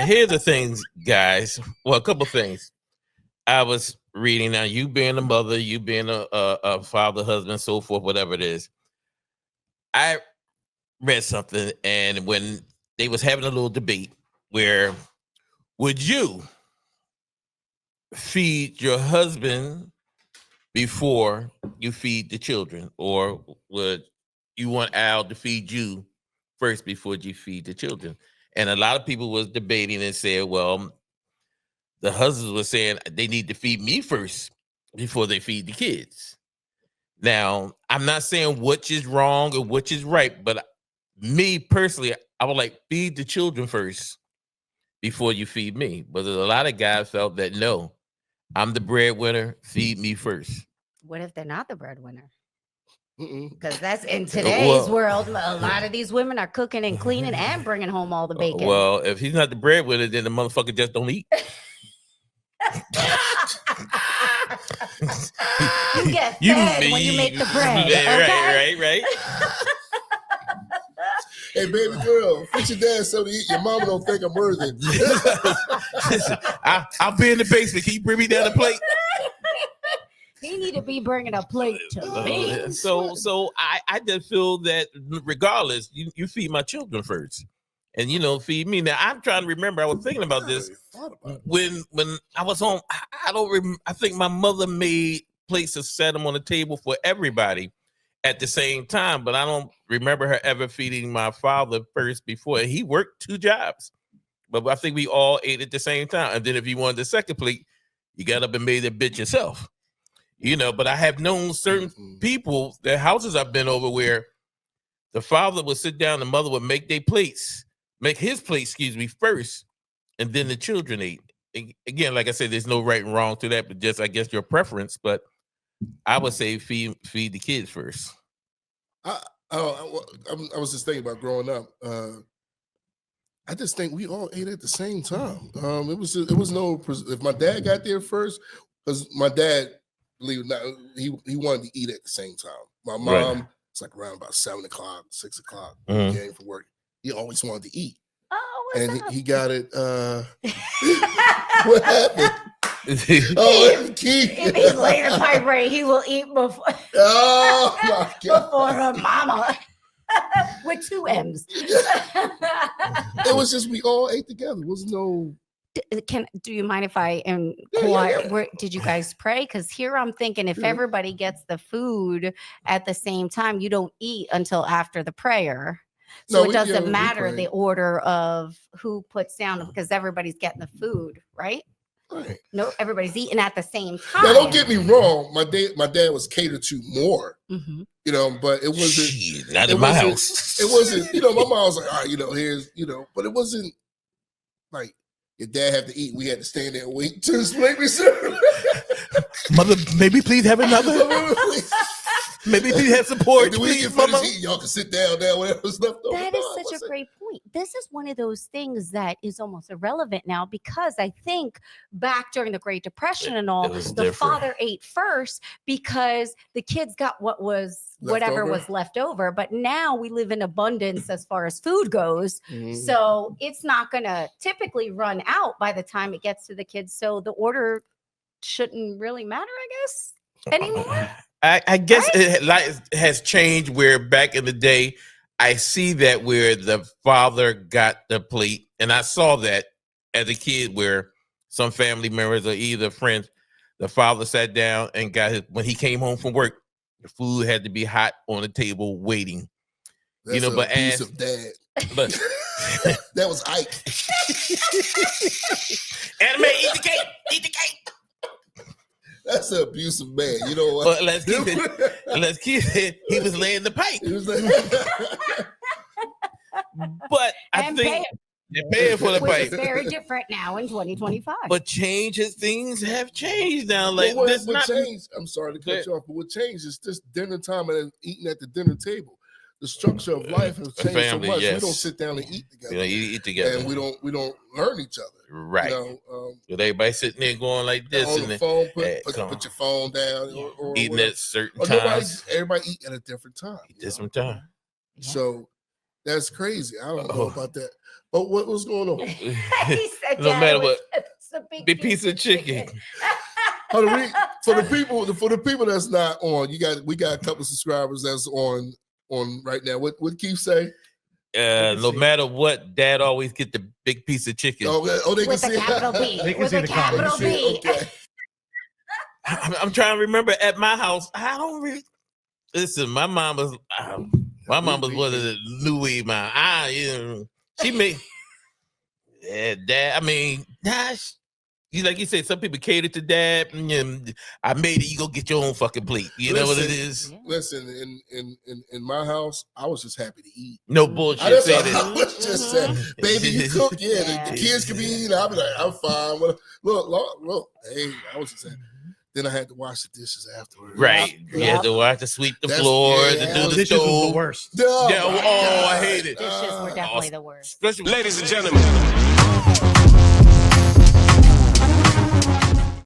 here's the things, guys. Well, a couple things. I was reading now. You being a mother, you being a father, husband, so forth, whatever it is. I read something, and when they was having a little debate, where would you feed your husband before you feed the children, or would you want Al to feed you first before you feed the children? And a lot of people was debating and said, well, the husbands were saying they need to feed me first before they feed the kids. Now, I'm not saying which is wrong or which is right, but me personally, I would like feed the children first before you feed me. But there's a lot of guys felt that no, I'm the breadwinner, feed me first. What if they're not the breadwinner? Mm-mm. Because that's in today's world. A lot of these women are cooking and cleaning and bringing home all the bacon. Well, if he's not the breadwinner, then the motherfucker just don't eat. You get fed when you make the bread. Okay? Right. Hey, baby girl, fix your dad something to eat. Your mama don't think I'm worthy. Listen, I'll be in the basement. Can you bring me down a plate? He need to be bringing a plate to me. So I just feel that regardless, you feed my children first, and feed me. Now I'm trying to remember. I was thinking about this when I was home. I don't. I think my mother made plates to set them on the table for everybody at the same time, but I don't remember her ever feeding my father first before. He worked 2 jobs, but I think we all ate at the same time. And then if you wanted the second plate, you got up and made that bitch yourself. But I have known certain people, their houses I've been over, where the father would sit down, the mother would make his plate, first, and then the children ate. Again, like I said, there's no right and wrong to that, but just, I guess, your preference. But I would say feed the kids first. I was just thinking about growing up. I just think we all ate at the same time. It was no, if my dad got there first, because my dad, believe it or not, he wanted to eat at the same time. My mom, it's like around about 7 o'clock, 6 o'clock, when he came from work. He always wanted to eat. Oh, and he got it. What happened? Keith. If he's laying a pipe right, he will eat before. Oh my God! Before her mama, with 2 M's. It was just we all ate together. There was no. Do you mind if I inquire? Yeah. Did you guys pray? Because here I'm thinking if everybody gets the food at the same time, you don't eat until after the prayer. So it doesn't matter the order of who puts down because everybody's getting the food, right? Right. No, everybody's eating at the same time. Now, don't get me wrong. My dad was catered to more, but it wasn't. Not in my house. It wasn't. My mom was like, all right, here's, but it wasn't like your dad had to eat. We had to stand there and wait to his plate be served. Mother, maybe please have another. Maybe please have support. Please, Mama. Y'all can sit down now, whatever's left over. That is such a great point. This is one of those things that is almost irrelevant now because I think back during the Great Depression and all, the father ate first because the kids got whatever was left over. But now we live in abundance as far as food goes. So it's not going to typically run out by the time it gets to the kids. So the order shouldn't really matter, I guess, anymore. I guess it has changed where back in the day, I see that where the father got the plate. And I saw that as a kid where some family members or either friends, the father sat down and when he came home from work, the food had to be hot on the table waiting. That's but piece of dad. But that was Ike. Anime, eat the cake. That's an abusive man. You know what? But let's keep it. He was laying the pipe. But I think they're paying for the pipe. It's very different now in 2025. But things have changed now. Like what changed? I'm sorry to cut you off, but what changed is this dinner time and eating at the dinner table. The structure of life has changed so much. Yes. We don't sit down and eat together. We don't eat together, and we don't learn each other. Right. With everybody sitting there going like this on the phone. Put your phone down. Or eating at certain times. Everybody eat at a different time. Different time. So That's crazy. I don't know about that. But what was going on? He said, No matter what, it's a big piece of chicken. For the people that's not on, we got a couple of subscribers that's on right now. What Keith say? No matter what, Dad always get the big piece of chicken. Oh, they with can a see capital B. They can With see a the capital comments. B. Okay. I'm trying to remember at my house. I don't really listen. My mom was one of the new wave mom. She made Dad. I mean, gosh. Like you said, some people cater to Dad. I made it. You go get your own fucking plate. You know what it is. Listen, in my house, I was just happy to eat. No bullshit. I was just saying, baby, you cook. Yeah. The kids can be eating. I'll be like, I'm fine. Look. Hey, I was just saying. Then I had to wash the dishes afterwards. Right. You had to wash to sweep the floor, to do the dishes was stove. the worst. Oh, I hate it. Dishes were definitely the worst. Especially, Ladies and gentlemen,